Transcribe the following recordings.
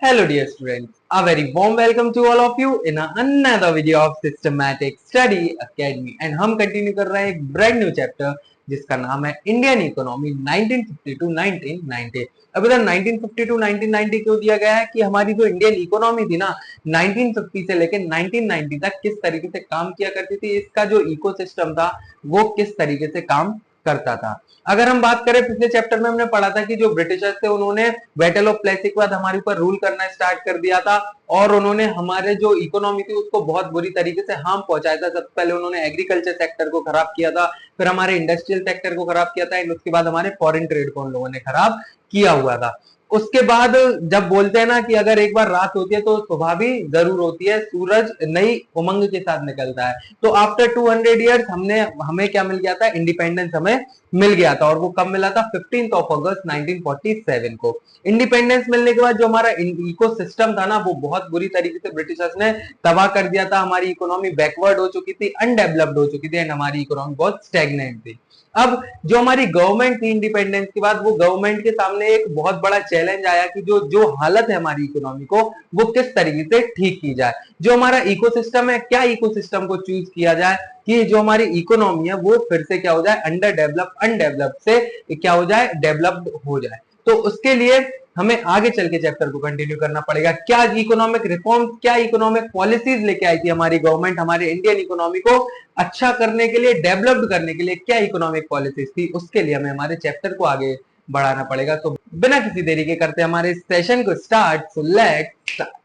Hello dear students, a very warm welcome to all of you in another video of Systematic Study Academy and हम continue कर रहे हैं एक brand new chapter जिसका नाम है इंडियन इकोनॉमी 1950 टू 1990। अब इधर 1950 टू 1990 क्यों दिया गया है कि हमारी जो इंडियन इकोनॉमी थी ना 1950 से लेकर 1990 तक किस तरीके से काम किया करती थी, इसका जो इकोसिस्टम था वो किस तरीके से काम करता था। अगर हम बात करें पिछले चैप्टर में हमने पढ़ा था कि जो ब्रिटिशर्स थे उन्होंने बैटल ऑफ प्लेसी के बाद हमारे ऊपर रूल करना स्टार्ट कर दिया था और उन्होंने हमारे जो इकोनॉमी थी उसको बहुत बुरी तरीके से हार्म पहुंचाया था। सबसे पहले उन्होंने एग्रीकल्चर सेक्टर को खराब किया था, फिर हमारे इंडस्ट्रियल सेक्टर को खराब किया था एंड उसके बाद हमारे फॉरेन ट्रेड को उन लोगों ने खराब किया हुआ था। उसके बाद जब बोलते हैं ना कि अगर एक बार रात होती है तो सुबह भी जरूर होती है, सूरज नई उमंग के साथ निकलता है। तो आफ्टर 200 इयर्स हमें क्या मिल गया था, इंडिपेंडेंस हमें मिल गया था और वो कब मिला था, 15 अगस्त 1947 को। इंडिपेंडेंस मिलने के बाद जो हमारा इकोसिस्टम था ना वो बहुत बुरी तरीके से ब्रिटिशर्स ने तबाह कर दिया था। हमारी इकोनॉमी बैकवर्ड हो चुकी थी, अनडेवलप्ड हो चुकी थी एंड हमारी इकोनॉमी बहुत स्टैग्नेंट थी। अब जो हमारी गवर्नमेंट थी इंडिपेंडेंस के बाद, वो गवर्नमेंट के सामने एक बहुत बड़ा चैलेंज आया कि जो जो हालत है हमारी इकोनॉमी को वो किस तरीके से ठीक की जाए। जो हमारा इकोसिस्टम है, क्या इकोसिस्टम को चूज किया जाए कि जो हमारी इकोनॉमी है वो फिर से क्या हो जाए, अंडर डेवलप अनडेवलप्ड से क्या हो जाए, डेवलप्ड हो जाए। तो उसके लिए हमें आगे चल के चैप्टर को कंटिन्यू करना पड़ेगा। क्या इकोनॉमिक रिफॉर्म, क्या इकोनॉमिक पॉलिसीज लेके आई थी हमारी गवर्नमेंट हमारे इंडियन इकोनॉमी को अच्छा करने के लिए, डेवलप्ड करने के लिए, क्या इकोनॉमिक पॉलिसीज थी, उसके लिए हमें हमारे चैप्टर को आगे बढ़ाना पड़ेगा। तो बिना किसी देरी के करते हमारे सेशन को स्टार्ट। So let's start.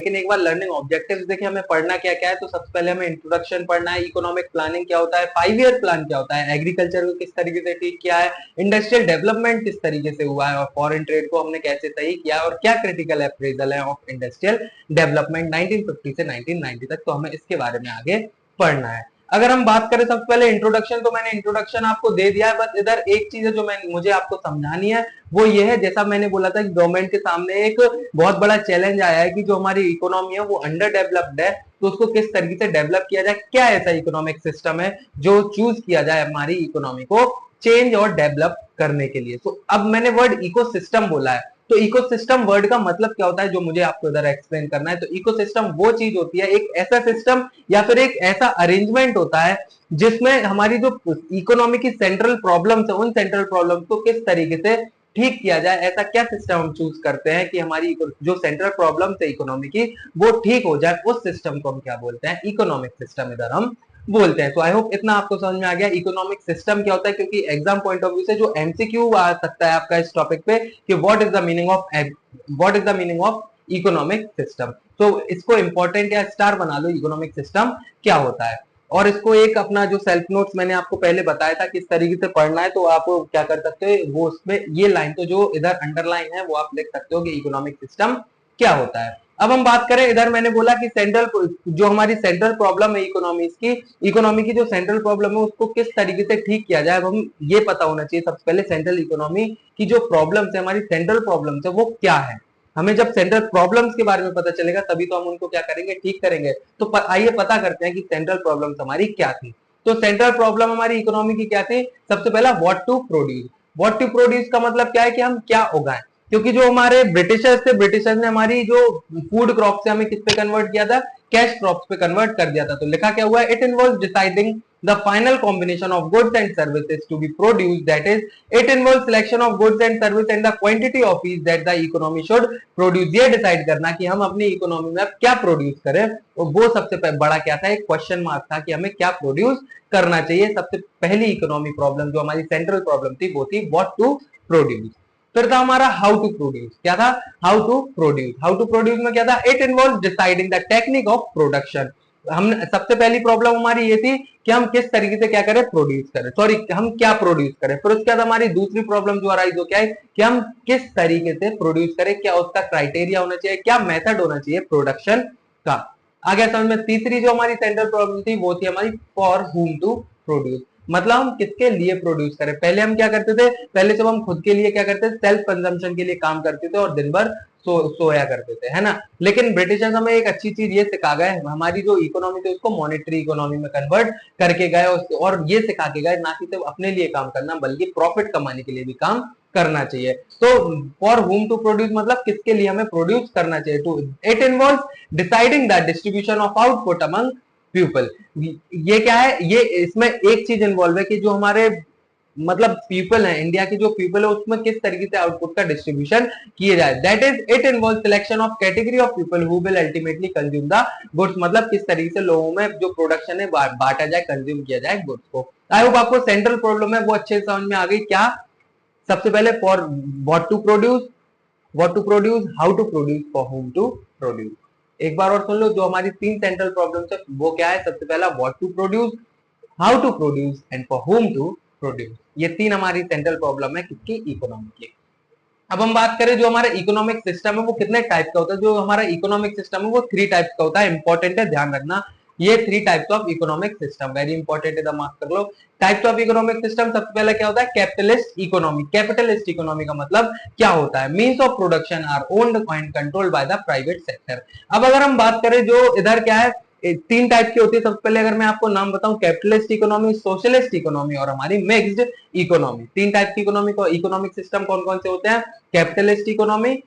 लेकिन एक बार लर्निंग ऑब्जेक्टिव्स देखें हमें पढ़ना क्या क्या है। तो सबसे पहले हमें इंट्रोडक्शन पढ़ना है, इकोनॉमिक प्लानिंग क्या होता है, 5 ईयर प्लान क्या होता है, एग्रीकल्चर को किस तरीके से ठीक किया है, इंडस्ट्रियल डेवलपमेंट किस तरीके से हुआ है और फॉरेन ट्रेड को हमने कैसे सही किया और क्या क्रिटिकल अप्रेजल है ऑफ इंडस्ट्रियल डेवलपमेंट 1950 से 1990 तक। तो हमें इसके बारे में आगे पढ़ना है। अगर हम बात करें सबसे पहले इंट्रोडक्शन, तो मैंने इंट्रोडक्शन आपको दे दिया है, बस इधर एक चीज है जो मुझे आपको समझानी है, वो ये है जैसा मैंने बोला था कि गवर्नमेंट के सामने एक बहुत बड़ा चैलेंज आया है कि जो हमारी इकोनॉमी है वो अंडर डेवलप्ड है, तो उसको किस तरीके से डेवलप किया जाए, क्या ऐसा इकोनॉमिक सिस्टम है जो चूज किया जाए हमारी इकोनॉमी को चेंज और डेवलप करने के लिए। तो अब मैंने वर्ड इकोसिस्टम बोला है, तो इकोसिस्टम वर्ड का मतलब क्या होता है जो मुझे आपको इधर एक्सप्लेन करना है। तो इकोसिस्टम वो चीज होती है, एक ऐसा सिस्टम या फिर एक ऐसा अरेंजमेंट होता है जिसमें हमारी जो इकोनॉमी की सेंट्रल प्रॉब्लम्स है उन सेंट्रल प्रॉब्लम्स को किस तरीके से ठीक किया जाए। ऐसा क्या सिस्टम हम चूज करते हैं कि हमारी जो सेंट्रल प्रॉब्लम है इकोनॉमी की वो ठीक हो जाए, उस सिस्टम को हम क्या बोलते हैं, इकोनॉमिक सिस्टम इधर हम बोलते हैं। तो आई होप इतना आपको समझ में आ गया इकोनॉमिक सिस्टम क्या होता है, क्योंकि एग्जाम पॉइंट ऑफ व्यू से जो एमसीक्यू आ सकता है आपका इस टॉपिक पे कि what is the meaning of economic system. तो इसको इंपॉर्टेंट या स्टार बना लो, इकोनॉमिक सिस्टम क्या होता है। और इसको एक अपना जो सेल्फ नोट्स मैंने आपको पहले बताया था किस तरीके से पढ़ना है, तो आप क्या कर सकते हो, वो उसमें ये लाइन तो जो इधर अंडरलाइन है वो आप लिख सकते हो कि इकोनॉमिक सिस्टम क्या होता है। अब हम बात करें, इधर मैंने बोला कि जो हमारी सेंट्रल प्रॉब्लम है इकोनॉमी की जो सेंट्रल प्रॉब्लम है उसको किस तरीके से ठीक किया जाए। अब हम ये पता होना चाहिए सबसे पहले सेंट्रल इकोनॉमी की जो प्रॉब्लम्स है, हमारी सेंट्रल प्रॉब्लम्स है वो क्या है। हमें जब सेंट्रल प्रॉब्लम्स के बारे में पता चलेगा तभी तो हम उनको क्या करेंगे, ठीक करेंगे। तो आइए पता करते हैं कि सेंट्रल प्रॉब्लम्स हमारी क्या थी। तो सेंट्रल प्रॉब्लम हमारी इकोनॉमी की क्या थी, सबसे पहला व्हाट टू प्रोड्यूस का मतलब क्या है कि हम क्या उगाएं। क्योंकि जो हमारे ब्रिटिशर्स थे, ब्रिटिशर्स ने हमारी जो फूड क्रॉप से हमें किस पे कन्वर्ट किया था, कैश क्रॉप्स पे कन्वर्ट कर दिया था। तो लिखा क्या हुआ है, it involves deciding the final combination of goods and services to be produced, that is it involves selection of goods and service and the quantity of each that the economy should produce। ये decide करना कि हम अपनी economy में अब क्या produce करें, और वो सबसे बड़ा क्या था, एक क्वेश्चन मार्क था कि हमें क्या प्रोड्यूस करना चाहिए। सबसे पहली इकोनॉमी प्रॉब्लम जो हमारी सेंट्रल प्रॉब्लम थी वो थी व्हाट टू प्रोड्यूस। फिर था हमारा हाउ टू प्रोड्यूस, क्या था, हाउ टू प्रोड्यूस में क्या था, it involves deciding the technique of production. हम सबसे पहली प्रॉब्लम हमारी ये थी कि हम किस तरीके से क्या करें, हम क्या प्रोड्यूस करें। फिर उसके बाद हमारी दूसरी प्रॉब्लम जो अराइज हो क्या है कि हम किस तरीके से प्रोड्यूस करें, क्या उसका क्राइटेरिया होना चाहिए, क्या मेथड होना चाहिए प्रोडक्शन का। आगे समझ में तीसरी जो हमारी सेंट्रल प्रॉब्लम थी वो थी हमारी फॉर हुम टू प्रोड्यूस, मतलब हम किसके लिए प्रोड्यूस करें। पहले हम क्या करते थे, पहले जब हम खुद के लिए क्या करते थे, सेल्फ कंजम्पशन के लिए काम करते थे और दिन भर सोया करते थे, है ना। लेकिन ब्रिटिशर्स हमें एक अच्छी चीज ये सिखा गए, हमारी जो इकोनॉमी थी उसको मॉनेटरी इकोनॉमी में कन्वर्ट करके गए, और ये सिखा के गए ना कि सिर्फ अपने लिए काम करना बल्कि प्रॉफिट कमाने के लिए भी काम करना चाहिए। तो फॉर हुम टू प्रोड्यूस मतलब किसके लिए हमें प्रोड्यूस करना चाहिए, to it involve deciding the distribution of output among people. ये क्या है, ये इसमें एक चीज इन्वॉल्व है कि जो हमारे मतलब पीपल है, इंडिया की जो पीपल है उसमें किस तरीके से आउटपुट का डिस्ट्रीब्यूशन किए जाए। That is it involve selection of category of people who will ultimately consume the goods, मतलब किस तरीके से लोगों में जो प्रोडक्शन है बांटा जाए, कंज्यूम किया जाए गुड्स को। आई होप आपको सेंट्रल प्रॉब्लम है वो अच्छे से समझ में आ गई। क्या सबसे पहले for what to produce, how to produce, for whom to produce. एक बार और सुन लो, जो हमारी 3 सेंट्रल प्रॉब्लम्स है वो क्या है, सबसे पहला what to produce, how to produce and for whom to produce. ये 3 हमारी सेंट्रल प्रॉब्लम है किसकी, इकोनॉमी की। अब हम बात करें जो हमारा इकोनॉमिक सिस्टम है वो कितने टाइप का होता है। जो हमारा इकोनॉमिक सिस्टम है वो 3 टाइप्स का होता है, इंपॉर्टेंट है ध्यान रखना। ये 3 types of economic system, very important है, मार्क कर लो। टाइप्स ऑफ इकोनॉमिक सिस्टम, सबसे पहले क्या होता है, कैपिटलिस्ट इकोनॉमी। कैपिटलिस्ट इकोनॉमी का मतलब क्या होता है, means of production are owned and controlled by the private sector. अब अगर हम बात करें जो इधर क्या है, 3 टाइप की होती है। सबसे पहले अगर मैं आपको नाम बताऊं, कैपिटलिस्ट इकोनॉमी, सोशलिस्ट इकोनॉमी और हमारी मिक्स्ड इकोनॉमी। 3 टाइप की इकोनॉमी को इकोनॉमिक सिस्टम कौन कौन से होते हैं, कैपिटलिस्ट इकोनॉमी,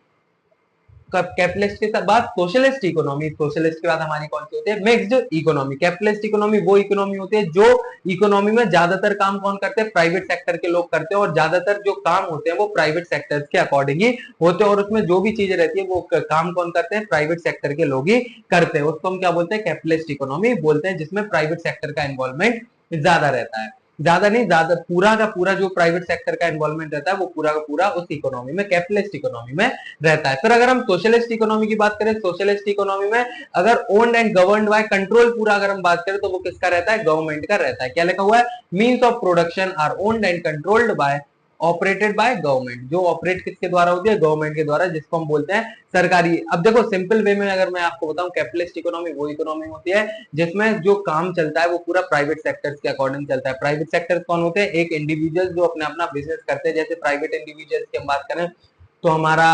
कैपिटलिस्ट के बाद सोशलिस्ट इकोनॉमी, सोशलिस्ट के बाद हमारी कौन सी होती है, मिक्स्ड इकोनॉमी। कैपिटलिस्ट इकोनॉमी वो इकोनॉमी होती है जो इकोनॉमी में ज्यादातर काम कौन करते हैं, प्राइवेट सेक्टर के लोग करते हैं, और ज्यादातर जो काम होते हैं वो प्राइवेट सेक्टर्स के अकॉर्डिंग ही होते हैं, और उसमें जो भी चीजें रहती है वो काम कौन करते हैं, प्राइवेट सेक्टर के लोग ही करते हैं। उसको हम क्या बोलते हैं, कैपिटलिस्ट इकोनॉमी बोलते हैं, जिसमें प्राइवेट सेक्टर का इन्वॉल्वमेंट ज्यादा रहता है। ज्यादा नहीं, ज्यादा पूरा का पूरा जो प्राइवेट सेक्टर का इन्वॉल्वमेंट रहता है वो पूरा का पूरा उस इकोनॉमी में, कैपिटलिस्ट इकोनॉमी में रहता है। फिर अगर हम सोशलिस्ट इकोनॉमी की बात करें, सोशलिस्ट इकोनॉमी में अगर owned and governed bye, control पूरा अगर हम बात करें तो वो किसका रहता है, गवर्नमेंट का रहता है। क्या लिखा हुआ है, means of production are owned and controlled by, operated by government. जो ऑपरेट किसके द्वारा होती है, गवर्नमेंट के द्वारा, जिसको हम बोलते हैं सरकारी। अब देखो सिंपल वे में अगर मैं आपको बताऊं, कैपिटलिस्ट इकोनॉमी वो इकोनॉमी होती है जिसमें जो काम चलता है वो पूरा प्राइवेट सेक्टर्स के अकॉर्डिंग चलता है। प्राइवेट सेक्टर्स कौन होते हैं, एक इंडिविजुअल जो अपने अपना बिजनेस करते हैं। जैसे प्राइवेट इंडिविजुअल्स की हम बात करें तो हमारा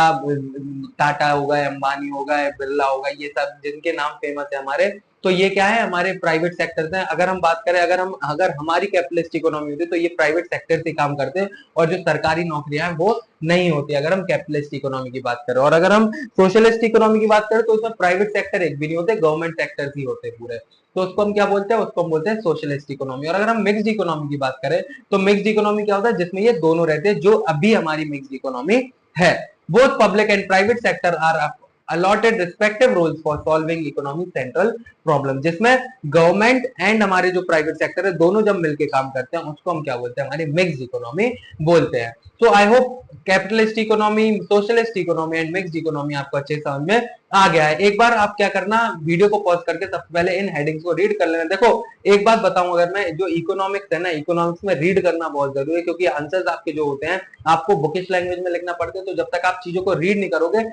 टाटा हो गए, अंबानी हो गए, बिरला हो गए, ये सब जिनके नाम फेमस है हमारे, तो ये क्या है, हमारे प्राइवेट सेक्टर्स हैं। अगर हम बात करें, अगर हमारी कैपिटलिस्ट इकोनॉमी होती तो ये प्राइवेट सेक्टर से काम करते हैं, और जो सरकारी नौकरियां हैं वो नहीं होती अगर हम कैपिटलिस्ट इकोनॉमी की बात करें। और अगर हम सोशलिस्ट इकोनॉमी की बात करें तो उसमें प्राइवेट सेक्टर एक भी नहीं होते, गवर्नमेंट सेक्टर ही होते पूरे। तो उसको हम क्या बोलते हैं, उसको हम बोलते हैं सोशलिस्ट इकोनॉमी। और अगर हम मिक्स्ड इकोनॉमी की बात करें तो मिक्स्ड इकोनॉमी क्या होता है, जिसमें ये दोनों रहते हैं, जो अभी हमारी मिक्स्ड इकोनॉमी है। Both public and private sector are allotted respective roles for solving economic central problem, जिसमें गवर्नमेंट एंड हमारे जो प्राइवेट सेक्टर है दोनों जब मिलके काम करते हैं उसको हम क्या बोलते हैं, हमारी मिक्स्ड इकोनॉमी बोलते हैं। तो I hope capitalist economy, socialist economy and mixed economy आपको अच्छे समझ में आ गया है। एक बार आप क्या करना, वीडियो को पॉज करके सबसे पहले इन हेडिंग्स को रीड कर लेना। देखो एक बात बताऊं, अगर मैं जो इकोनॉमिक्स है ना, इकोनॉमिक्स में रीड करना बहुत जरूरी है, क्योंकि आंसर्स आपके जो होते हैं आपको बुकिश लैंग्वेज में लिखना पड़ते हैं। तो जब तक आप चीजों को रीड नहीं करोगे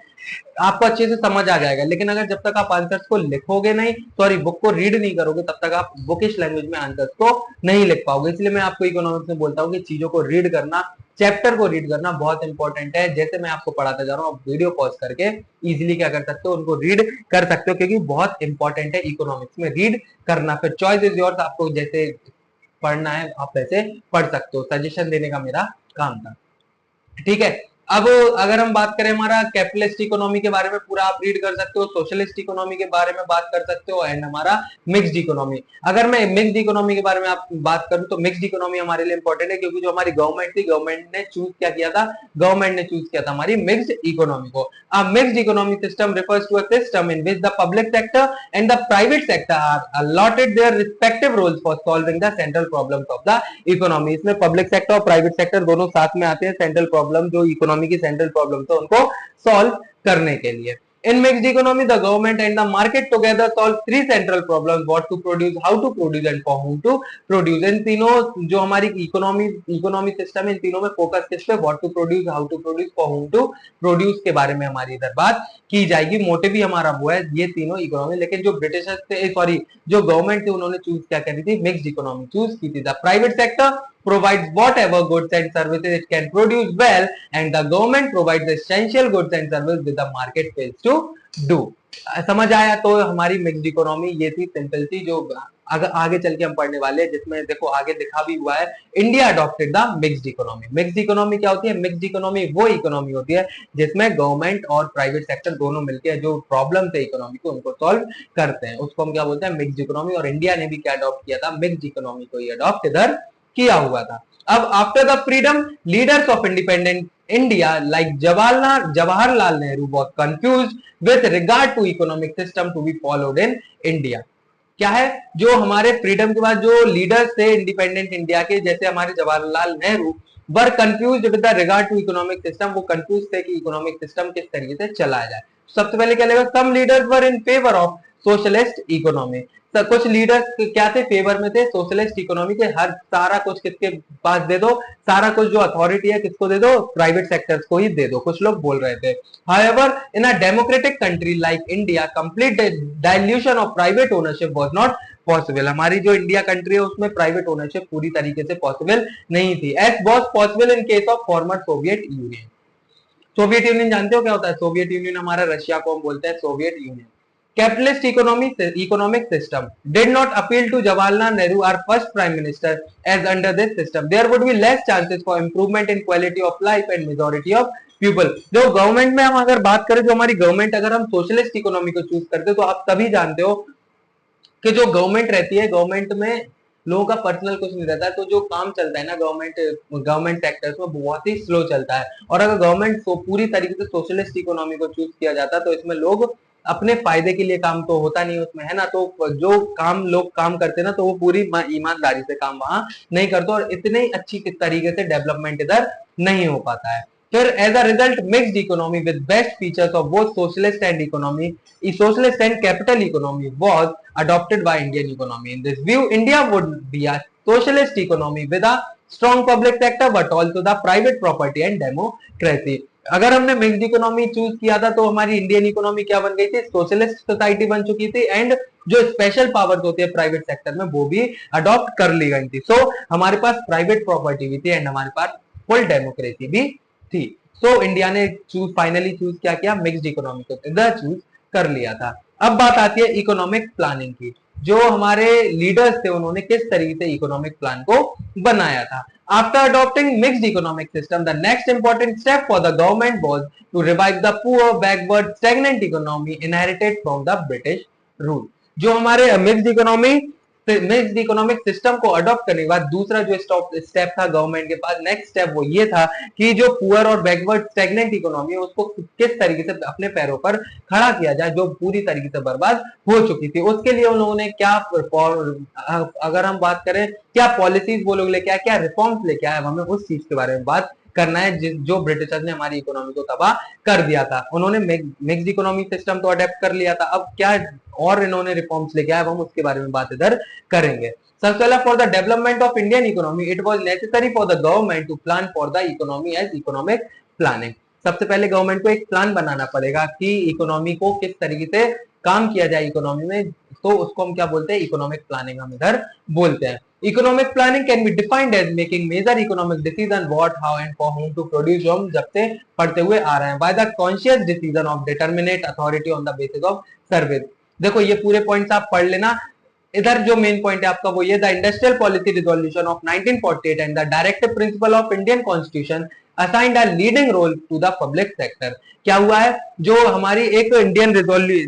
आपको अच्छे से समझ आ जाएगा, लेकिन अगर जब तक आप आंसर्स को लिखोगे नहीं, सॉरी बुक को रीड नहीं करोगे, तब तक आप बुकिश लैंग्वेज में आंसर्स को नहीं लिख पाओगे। इसलिए मैं आपको इकोनॉमिक्स में बोलता हूँ कि चीजों को रीड करना, चैप्टर को रीड करना बहुत इंपॉर्टेंट है। जैसे मैं आपको पढ़ाता जा रहा हूँ, आप वीडियो पॉज करके इजीली क्या कर सकते हो, उनको रीड कर सकते हो, क्योंकि बहुत इंपॉर्टेंट है इकोनॉमिक्स में रीड करना। फिर चॉइस इज योर्स, आपको जैसे पढ़ना है आप वैसे पढ़ सकते हो, सजेशन देने का मेरा काम था, ठीक है। अब अगर हम बात करें हमारा कैपिटलिस्ट इकोनॉमी के बारे में, पूरा आप रीड कर सकते हो, सोशलिस्ट इकोनॉमी के बारे में बात कर सकते हो, एंड हमारा मिक्स्ड इकोनॉमी। अगर मैं मिक्स्ड इकोनॉमी के बारे में आप बात करूं तो मिक्स्ड इकोनॉमी हमारे लिए इंपॉर्टेंट है, क्योंकि जो हमारी गवर्नमेंट थी, गवर्नमेंट ने चूज क्या किया था, गवर्नमेंट ने चूज किया था हमारी मिक्स्ड इकोनॉमी को। A mixed economic system refers to a system in which the public sector and the private sector are allotted their respective roles for solving the central problems of the economy। इसमें public sector और private sector दोनों साथ में आते हैं, central problem जो economy की central problem है उनको सॉल्व करने के लिए। In mixed economy, the government and the market together solve 3 central problems: what to produce, how to produce, and for whom to produce। इन तीनों जो हमारी इकोनॉमी सिस्टम है, इन तीनों में फोकस किस पे, what to produce, how to produce, for whom to produce के बारे में हमारी इधर बात की जाएगी। मोटिव भी हमारा वो है, ये तीनों इकोनॉमी। लेकिन जो ब्रिटिशर्स थे, सॉरी जो गवर्नमेंट थी, उन्होंने चूज क्या करी थी, मिक्स्ड इकोनॉमी चूज की थी। The private sector provides whatever goods and services it can produce well, and the government provides essential goods and services with the market fails to do. समझ आया? तो हमारी मिक्स्ड इकोनॉमी ये थी, simple थी, जो अगर आगे चल के हम पढ़ने वाले हैं, जिसमें देखो आगे लिखा भी हुआ है, India adopted the mixed economy. Mixed economy क्या होती है? मिक्स्ड इकोनॉमी वो इकोनॉमी होती है जिसमें गवर्नमेंट और प्राइवेट सेक्टर दोनों मिलकर जो प्रॉब्लम थे इकोनॉमी को उनको सॉल्व करते हैं, उसको हम क्या बोलते हैं? Mixed economy. और इंडिया ने भी क्या अडॉप्ट किया था? मिक्स्ड इकोनॉमी को ही अडॉप्ट इधर किया हुआ था। अब after the freedom, leaders of independent India like Jawaharlal Nehru was confused with regard to economic system to be followed in India. क्या है? जो हमारे फ्रीडम के बाद जो लीडर्स थे इंडिपेंडेंट इंडिया के, जैसे हमारे Jawaharlal Nehru, were confused with the regard to economic system. वो कंफ्यूज थे कि इकोनॉमिक सिस्टम किस तरीके से चलाया जाए। सबसे पहले क्या लगेगा? Some leaders were in favour of socialist economy. कुछ लीडर्स क्या थे? फेवर में थे सोशलिस्ट इकोनॉमी के। हर सारा कुछ किसके पास दे दो? सारा कुछ जो अथॉरिटी है किसको दे दो? प्राइवेट सेक्टर्स को ही दे दो, कुछ लोग बोल रहे थे। However, in a democratic country like India, complete dilution of private ownership was not possible. हमारी जो इंडिया कंट्री है उसमें प्राइवेट ओनरशिप पूरी तरीके से पॉसिबल नहीं थी, as was possible in case of former Soviet union. Soviet union जानते हो क्या होता है? सोवियत यूनियन हमारा रशिया को हम बोलते हैं Soviet union. Capitalist economic system did not appeal to Jawaharlal Nehru, our first prime minister, as under this system there would be less chances for improvement in quality of life and majority of people। जो government में हम अगर बात करें, जो हमारी government, अगर हम सोशलिस्ट इकोनॉमी को चूज करते तो आप तभी जानते हो कि जो गवर्नमेंट रहती है, गवर्नमेंट में लोगों का पर्सनल कुछ नहीं रहता है, तो जो काम चलता है ना गवर्नमेंट सेक्टर्स में बहुत ही स्लो चलता है। और अगर गवर्नमेंट पूरी तरीके से सोशलिस्ट इकोनॉमी को चूज किया जाता तो इसमें लोग अपने फायदे के लिए काम तो होता नहीं उसमें, है ना। तो जो काम लोग काम करते ना, तो वो पूरी ईमानदारी से काम वहां नहीं करते और इतनी अच्छी तरीके से डेवलपमेंट इधर नहीं हो पाता है। फिर as a result mixed economy with best features of both socialist and economy, socialist and capital economy was adopted by Indian economy. In this view, India would be a socialist economy with a strong public sector, but also the private property and democracy. अगर हमने mixed economy choose किया था तो हमारी Indian economy क्या बन गई थी? सोशलिस्ट सोसाइटी बन चुकी थी, एंड जो स्पेशल पावर्स होती है प्राइवेट सेक्टर में वो भी अडॉप्ट कर ली गई थी। सो हमारे पास प्राइवेट प्रॉपर्टी भी थी एंड हमारे पास फुल डेमोक्रेसी भी थी। सो इंडिया ने फाइनली चूज क्या किया? मिक्स्ड इकोनॉमी को इधर चूज कर लिया था। अब बात आती है इकोनॉमिक प्लानिंग की। जो हमारे लीडर्स थे उन्होंने किस तरीके से इकोनॉमिक प्लान को बनाया था। After adopting mixed economic system, the next important step for the government was to revive the poor backward stagnant economy inherited from the British rule. जो हमारे मिक्स्ड इकोनॉमिक सिस्टम को अडॉप्ट करने के बाद दूसरा जो स्टेप था गवर्नमेंट के पास, नेक्स्ट स्टेप वो ये था कि जो पुअर और बैकवर्ड स्टैग्नेंट इकोनॉमी है उसको किस तरीके से अपने पैरों पर खड़ा किया जाए, जो पूरी तरीके से बर्बाद हो चुकी थी। उसके लिए उन लोगों ने क्या, अगर हम बात करें क्या पॉलिसीज वो लोग लेके आए, क्या रिफॉर्म्स लेके आए, हमें उस चीज के बारे में बात करना है जो ब्रिटिशर्स ने हमारी इकोनॉमी को तबाह कर दिया था। उन्होंने मिक्स्ड इकोनॉमी सिस्टम तो अडेप्ट कर लिया था, अब क्या और इन्होंने रिफॉर्म्स लेके आए, हम उसके बारे में बात इधर करेंगे। सबसे पहला, for the development of Indian economy it was necessary for the government to plan for the economy as economic planning. सबसे पहले गवर्नमेंट को एक प्लान बनाना पड़ेगा कि इकोनॉमी को किस तरीके से काम किया जाए इकोनॉमी में, तो उसको हम क्या बोलते हैं? इकोनॉमिक प्लानिंग हम इधर बोलते हैं। Economic planning can be defined as making major economic decision what, how and for whom to produce, जो हम जब से पढ़ते हुए आ रहे हैं, by the conscious decision of determinate authority on the basis of service. देखो ये पूरे पॉइंट्स आप पढ़ लेना। इधर जो मेन पॉइंट है आपका वो ये, the industrial policy resolution of 1948 and the directive principle of Indian constitution assigned a leading role to the public sector. क्या हुआ है? जो हमारी एक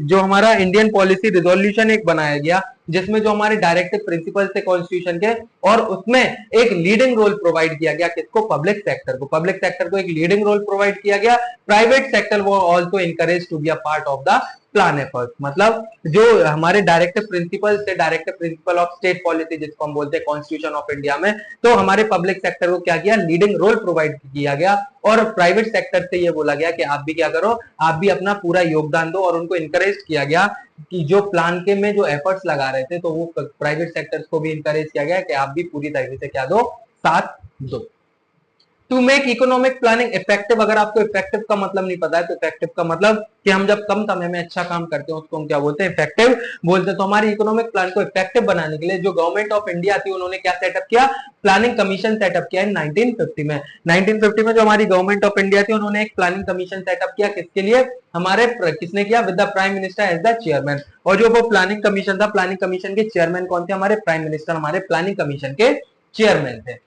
जो हमारा इंडियन पॉलिसी रिजोल्यूशन एक बनाया गया जिसमें जो हमारे डायरेक्टिव प्रिंसिपल थे कॉन्स्टिट्यूशन के, और उसमें एक लीडिंग रोल प्रोवाइड किया गया किसको? पब्लिक सेक्टर को। पब्लिक सेक्टर को एक लीडिंग रोल प्रोवाइड किया गया। प्राइवेट सेक्टर वो also encourage to be a part of the plan effort. मतलब जो हमारे डायरेक्टिव प्रिंसिपल से, directive principle of state policy जिसको हम बोलते हैं कॉन्स्टिट्यूशन ऑफ इंडिया में, तो हमारे पब्लिक सेक्टर को क्या किया? लीडिंग रोल प्रोवाइड किया गया और प्राइवेट सेक्टर से ये बोला गया कि आप भी क्या करो, आप भी अपना पूरा योगदान दो, और उनको इनकरेज किया गया कि जो प्लान के में जो एफर्ट्स लगा रहे थे तो वो प्राइवेट सेक्टर्स को भी इनकरेज किया गया कि आप भी पूरी तरीके से क्या दो? साथ दो। To make economic planning effective. अगर आपको इफेक्टिव का मतलब नहीं पता है तो इफेक्टिव का मतलब कि हम जब कम समय में अच्छा काम करते हैं उसको हम क्या बोलते हैं, इफेक्टिव बोलते हैं। तो हमारी इकोनॉमिक प्लान को इफेक्टिव बनाने के लिए जो गवर्नमेंट ऑफ इंडिया थी उन्होंने क्या सेटअप किया, प्लानिंग कमीशन सेटअप किया इन 1950 में। 1950 में जो हमारी गवर्नमेंट ऑफ इंडिया थी उन्होंने एक प्लानिंग कमीशन सेटअप किया, किसके लिए, हमारे किसने किया, with the prime minister as the chairman. और जो वो प्लानिंग कमीशन था, प्लानिंग कमीशन के चेयरमैन कौन थे, हमारे प्राइम मिनिस्टर हमारे प्लानिंग कमीशन के चेयरमैन थे।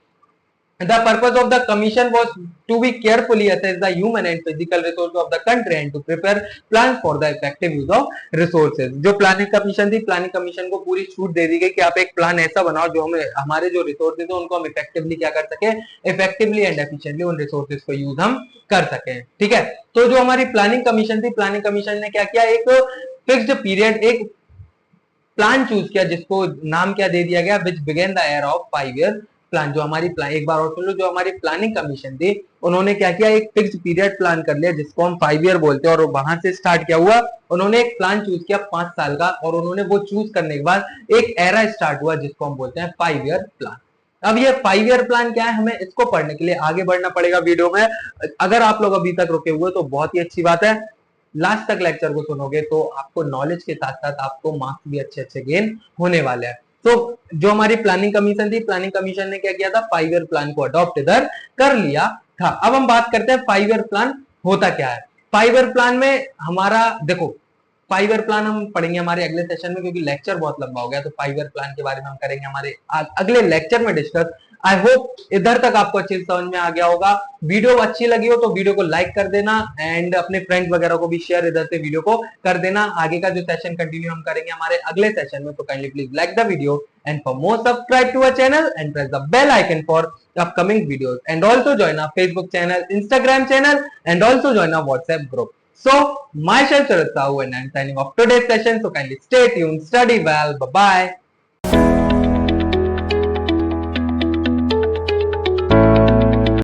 The purpose of the commission was to be carefully assess the human and physical resources of the country and to prepare plans for the effective use of resources। जो planning commission थी, planning commission को पूरी छूट दे दी गई कि आप एक plan ऐसा बनाओ जो हमें हमारे जो रिसोर्सेज है उनको हम इफेक्टिवली क्या कर सके, इफेक्टिवली एंड एफिशिएंटली उन रिसोर्सेज को यूज हम कर सके। ठीक है, तो जो हमारी प्लानिंग कमीशन थी, प्लानिंग कमीशन ने क्या किया, एक फिक्स्ड पीरियड, एक प्लान चूज किया जिसको नाम क्या दे दिया गया, विच begin the era of 5 year plan. जो हमारी प्लान, एक बार और सुन लो, जो हमारी प्लानिंग कमीशन थी उन्होंने क्या किया, एक फिक्स पीरियड प्लान कर लिया जिसको हम 5 ईयर बोलते हैं, और वहां से स्टार्ट किया हुआ, उन्होंने एक प्लान चूज किया 5 साल का, और उन्होंने वो चूज करने के बाद एक एरा स्टार्ट हुआ जिसको हम बोलते हैं 5 ईयर प्लान। अब ये 5 ईयर प्लान क्या है, हमें इसको पढ़ने के लिए आगे बढ़ना पड़ेगा वीडियो में। अगर आप लोग अभी तक रुके हुए तो बहुत ही अच्छी बात है, लास्ट तक लेक्चर को सुनोगे तो आपको नॉलेज के साथ साथ आपको मार्क्स भी अच्छे अच्छे गेन होने वाले हैं। तो जो हमारी प्लानिंग कमीशन थी, प्लानिंग कमीशन ने क्या किया था, 5 ईयर प्लान को अडॉप्ट इधर कर लिया था। अब हम बात करते हैं 5 ईयर प्लान होता क्या है। 5 ईयर प्लान में हमारा देखो, 5 ईयर प्लान हम पढ़ेंगे हमारे अगले सेशन में, क्योंकि लेक्चर बहुत लंबा हो गया, तो 5 ईयर प्लान के बारे में हम करेंगे हमारे अगले लेक्चर में डिस्कस। आई होप इधर तक आपको अच्छे से समझ में आ गया होगा। वीडियो अच्छी लगी हो तो वीडियो को लाइक कर देना एंड अपने फ्रेंड्स वगैरह को भी शेयर इधर से वीडियो को कर देना। आगे का जो सेशन कंटिन्यू हम करेंगे हमारे अगले सेशन में, तो kindly please like the video and for more subscribe to our channel and press the bell icon for upcoming videos and also join our Facebook channel, Instagram channel and also join our WhatsApp group. So myself Sharad Sahu and I'm signing off today's session, so kindly stay tuned, study well, bye bye.